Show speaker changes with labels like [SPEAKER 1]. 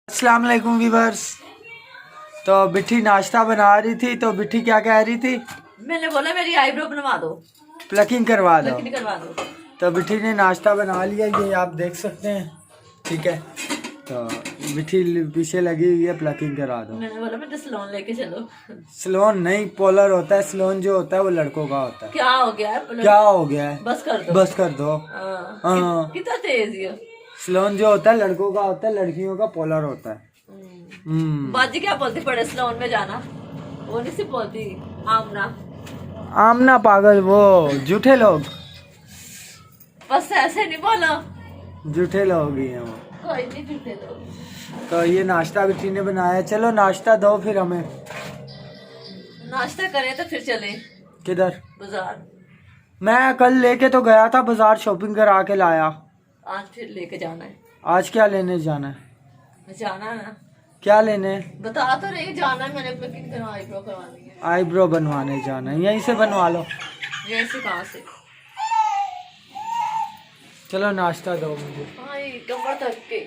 [SPEAKER 1] अस्सलाम वालेकुम वीवर्स। तो बिट्ठी नाश्ता बना रही थी, तो बिट्ठी क्या कह रही थी?
[SPEAKER 2] मैंने बोला मेरी आईब्रो बनवा दो,
[SPEAKER 1] प्लकिंग करवा दो।
[SPEAKER 2] प्लकिंग करवा दो।
[SPEAKER 1] तो बिट्ठी ने नाश्ता बना लिया, ये आप देख सकते हैं। ठीक है, तो बिट्ठी पीछे लगी हुई है, प्लकिंग करा दो।
[SPEAKER 2] मैंने बोला मुझे सलोन लेके चलो।
[SPEAKER 1] सलोन नहीं, पोलर होता है। सलोन जो होता है वो लड़कों का होता है।
[SPEAKER 2] क्या हो गया है?
[SPEAKER 1] क्या हो गया है?
[SPEAKER 2] बस कर दो,
[SPEAKER 1] बस कर दो। हाँ,
[SPEAKER 2] कितना तेज है।
[SPEAKER 1] सलोन जो होता है लड़कों का होता है, लड़कियों का पोलर होता है।
[SPEAKER 2] बाजी क्या बोलती पड़े सलोन में जाना, वो नहीं सिर्फ बोलती आमना।
[SPEAKER 1] आमना पागल, वो झूठे लोग,
[SPEAKER 2] बस ऐसे नहीं बोलो,
[SPEAKER 1] झूठे लोग ही हैं वो।
[SPEAKER 2] कोई नहीं झूठे लोग।
[SPEAKER 1] तो ये नाश्ता बिट्ठी ने बनाया। चलो नाश्ता दो फिर हमें।
[SPEAKER 2] नाश्ता करें तो फिर चले
[SPEAKER 1] किधर?
[SPEAKER 2] बाजार।
[SPEAKER 1] मैं कल लेके तो गया था बाजार, शॉपिंग करा के लाया।
[SPEAKER 2] आज फिर लेके जाना है।
[SPEAKER 1] आज क्या लेने जाना है?
[SPEAKER 2] जाना है ना,
[SPEAKER 1] क्या लेने?
[SPEAKER 2] बता तो रही जाना है। मैंने प्लकिंग करवा, आईब्रो करवानी है।
[SPEAKER 1] आईब्रो बनवाने जाना है, यहीं से बनवा लो।
[SPEAKER 2] यहीं से कहाँ से?
[SPEAKER 1] चलो नाश्ता दो मुझे।
[SPEAKER 2] हाँ, ये कमर तक के